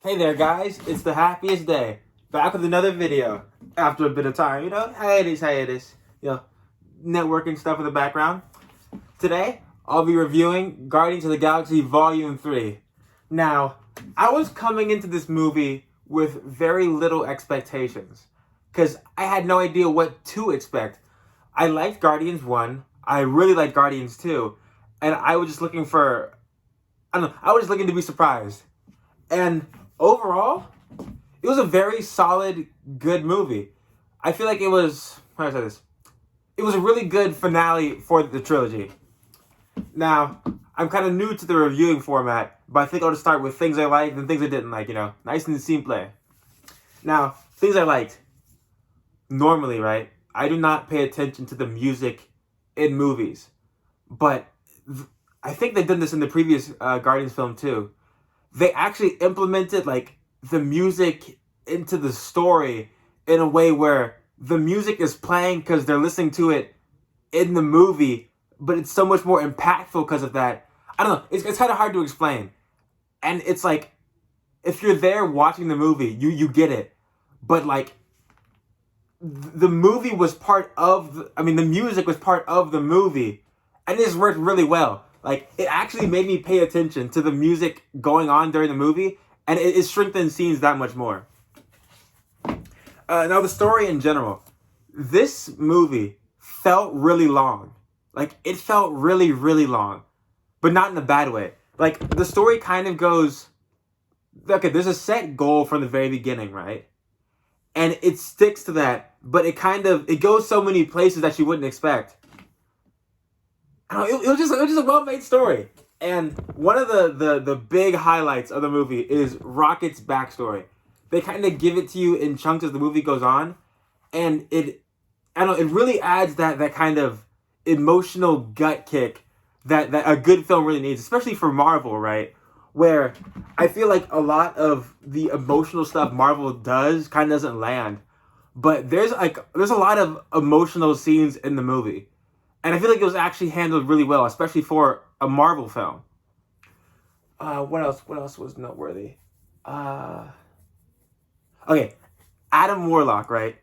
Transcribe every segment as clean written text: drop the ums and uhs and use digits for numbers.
Hey there guys, it's the happiest day. Back with another video after a bit of time, hiatus, networking stuff in the background. Today, I'll be reviewing Guardians of the Galaxy Volume 3. Now, I was coming into this movie with very little expectations, because I had no idea what to expect. I liked Guardians 1, I really liked Guardians 2, and I was just looking to be surprised. And overall, it was a very solid, good movie. I feel like it was, how do I say this? It was a really good finale for the trilogy. Now, I'm kind of new to the reviewing format, but I think I'll just start with things I liked and things I didn't like, nice and simple. Now, things I liked. Normally, right, I do not pay attention to the music in movies, but I think they've done this in the previous Guardians film too. They actually implemented like the music into the story in a way where the music is playing because they're listening to it in the movie, but it's so much more impactful because of that. I don't know. It's kind of hard to explain. And it's like, if you're there watching the movie, you get it. But like, the movie was part of, the music was part of the movie. And this worked really well. Like, it actually made me pay attention to the music going on during the movie, and it strengthened scenes that much more. Now, the story in general. This movie felt really long. Like, it felt really, really long. But not in a bad way. Like, the story kind of goes... Okay, there's a set goal from the very beginning, right? And it sticks to that, but it goes so many places that you wouldn't expect. It was just a well-made story. And one of the big highlights of the movie is Rocket's backstory. They kind of give it to you in chunks as the movie goes on. And it really adds that kind of emotional gut kick that a good film really needs, especially for Marvel, right? Where I feel like a lot of the emotional stuff Marvel does kind of doesn't land. But there's a lot of emotional scenes in the movie. And I feel like it was actually handled really well, especially for a Marvel film. What else was noteworthy? Okay, Adam Warlock, right?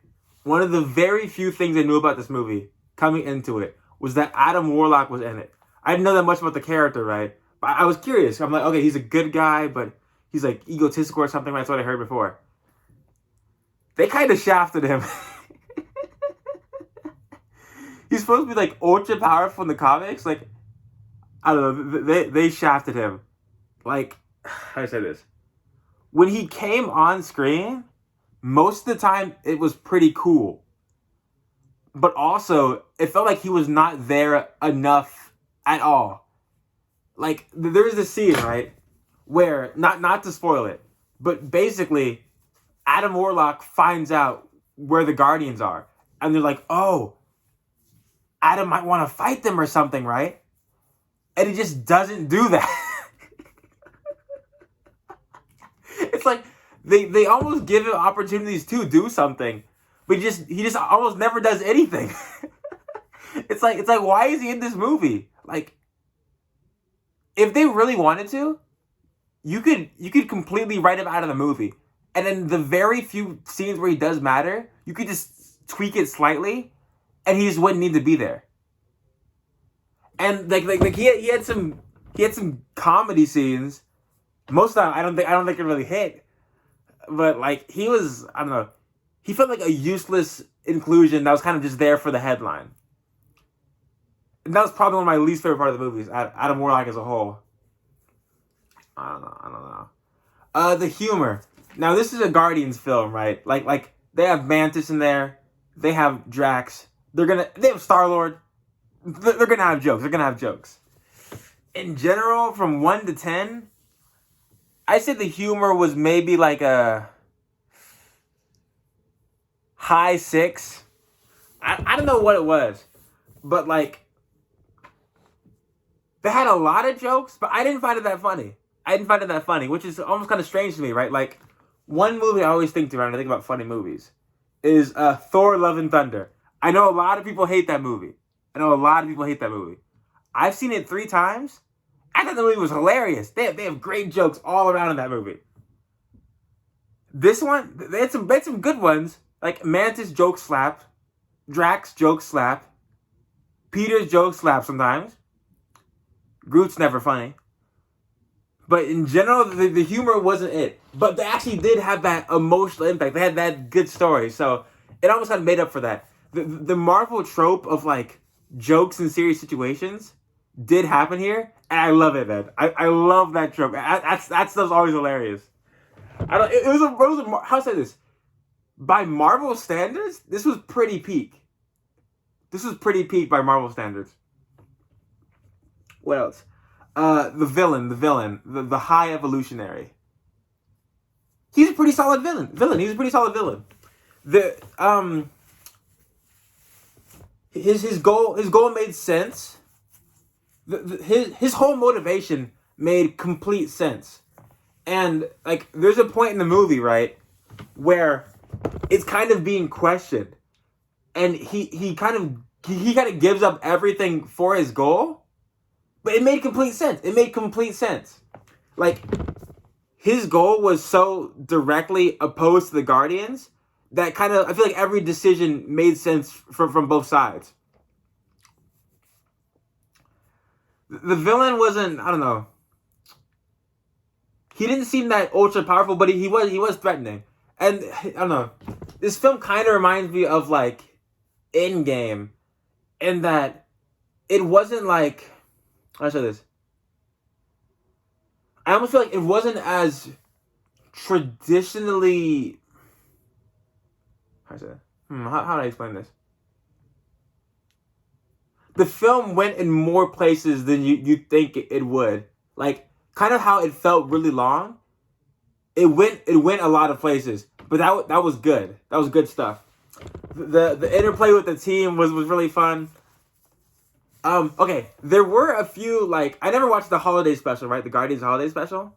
One of the very few things I knew about this movie coming into it was that Adam Warlock was in it. I didn't know that much about the character, right? But I was curious. I'm like, okay, he's a good guy, but he's like egotistical or something. That's what I heard before. They kind of shafted him. He's supposed to be like ultra powerful in the comics. Like, I don't know. They shafted him. Like, how do I say this? When he came on screen, most of the time it was pretty cool. But also, it felt like he was not there enough at all. Like, there was this scene, right? Where, not to spoil it, but basically, Adam Warlock finds out where the Guardians are. And they're like, oh, Adam might want to fight them or something, right? And he just doesn't do that. It's like they almost give him opportunities to do something, but he just almost never does anything. It's like why is he in this movie? Like, if they really wanted to, you could completely write him out of the movie, and then the very few scenes where he does matter, you could just tweak it slightly. And he just wouldn't need to be there. And like he had some comedy scenes. Most of the time I don't think it really hit. But like he was, I don't know. He felt like a useless inclusion that was kind of just there for the headline. And that was probably one of my least favorite part of the movies, Adam Warlock as a whole. I don't know. The humor. Now this is a Guardians film, right? Like they have Mantis in there. They have Drax. They have Star-Lord. They're gonna have jokes. In general, from 1 to 10, I say the humor was maybe like a high 6. I don't know what it was, but like they had a lot of jokes, but I didn't find it that funny. Which is almost kind of strange to me, right? Like, one movie I always think about when I think about funny movies is Thor: Love and Thunder. I know a lot of people hate that movie. I've seen it 3 times. I thought the movie was hilarious. They have great jokes all around in that movie. This one, they had some good ones. Like Mantis joke slap, Drax joke slap, Peter's joke slap sometimes. Groot's never funny. But in general, the humor wasn't it. But they actually did have that emotional impact. They had that good story. So it almost kind of made up for that. The Marvel trope of like jokes in serious situations did happen here. And I love it, man. I love that trope. That stuff's always hilarious. I don't. It was a how say this? By Marvel standards, this was pretty peak. This was pretty peak by Marvel standards. What else? The villain, the High Evolutionary. He's a pretty solid villain. He's a pretty solid villain. The his goal made sense. His whole motivation made complete sense. And like there's a point in the movie, right, where it's kind of being questioned. And he kind of gives up everything for his goal. But it made complete sense. It made complete sense. Like, his goal was so directly opposed to the Guardians that kind of, I feel like every decision made sense from both sides. The villain wasn't, I don't know. He didn't seem that ultra powerful, but he was threatening. And, I don't know. This film kind of reminds me of, like, Endgame. In that it wasn't like... I'll say this. I almost feel like it wasn't as traditionally... How do I say that? How do I explain this? The film went in more places than you think it would. Like, kind of how it felt really long. It went a lot of places. But that was good. That was good stuff. The interplay with the team was really fun. Okay, there were a few, like, I never watched the holiday special, right? The Guardians holiday special.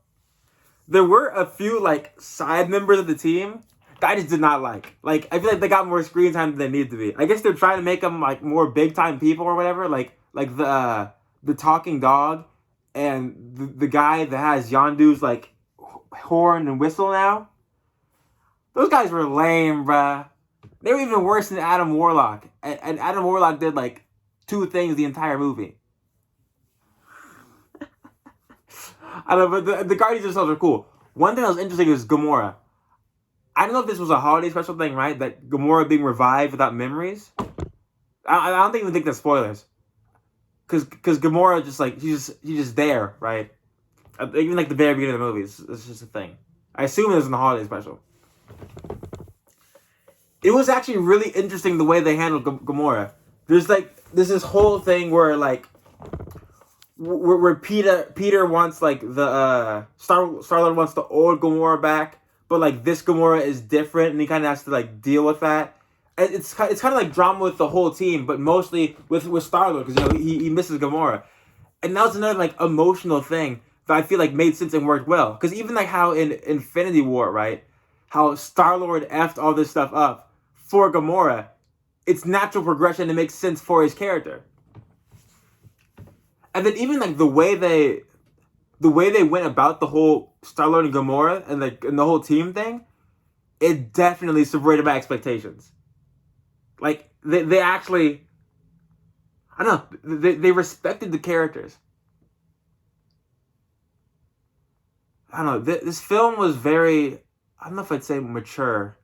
There were a few, like, side members of the team that I just did not like. Like, I feel like they got more screen time than they needed to be. I guess they're trying to make them, like, more big-time people or whatever. Like the talking dog and the guy that has Yondu's, like, horn and whistle now. Those guys were lame, bruh. They were even worse than Adam Warlock. And Adam Warlock did, like, 2 things the entire movie. I don't know, but the Guardians themselves are cool. One thing that was interesting is Gamora. I don't know if this was a holiday special thing, right? That Gamora being revived without memories. I don't even think that's spoilers. Because Gamora just like she's just there, right? Even like the very beginning of the movie, it's just a thing. I assume it was in the holiday special. It was actually really interesting the way they handled Gamora. There's this whole thing where like where Peter wants like the Star-Lord wants the old Gamora back, but like this Gamora is different, and he kind of has to like deal with that. And it's kind of like drama with the whole team, but mostly with Star-Lord because he misses Gamora, and that was another like emotional thing that I feel like made sense and worked well. Because even like how in Infinity War, right, how Star-Lord effed all this stuff up for Gamora. It's natural progression. It makes sense for his character. And then even like the way they went about the whole Star-Lord and Gamora and the whole team thing, it definitely subverted my expectations. Like they actually, I don't know, they respected the characters. I don't know. This film was very, I don't know if I'd say mature.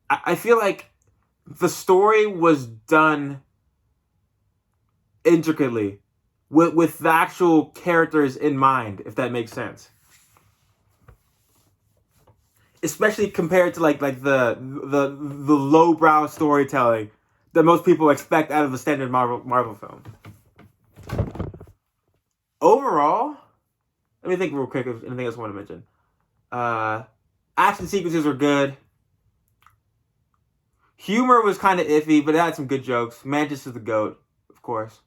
I feel like the story was done intricately with the actual characters in mind, if that makes sense. Especially compared to like the lowbrow storytelling that most people expect out of a standard Marvel film. Overall, let me think real quick if anything else I want to mention. Action sequences were good. Humor was kind of iffy, but it had some good jokes. Mantis is the GOAT, of course.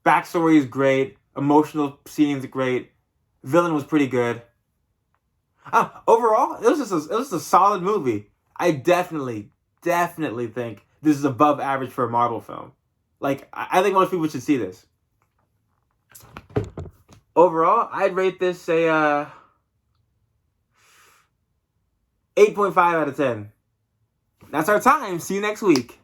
Backstory is great. Emotional scenes are great. Villain was pretty good. Overall, it was just a solid movie. I definitely think this is above average for a Marvel film. Like, I think most people should see this. overall, I'd rate this a 8.5 out of 10. That's our time. See you next week.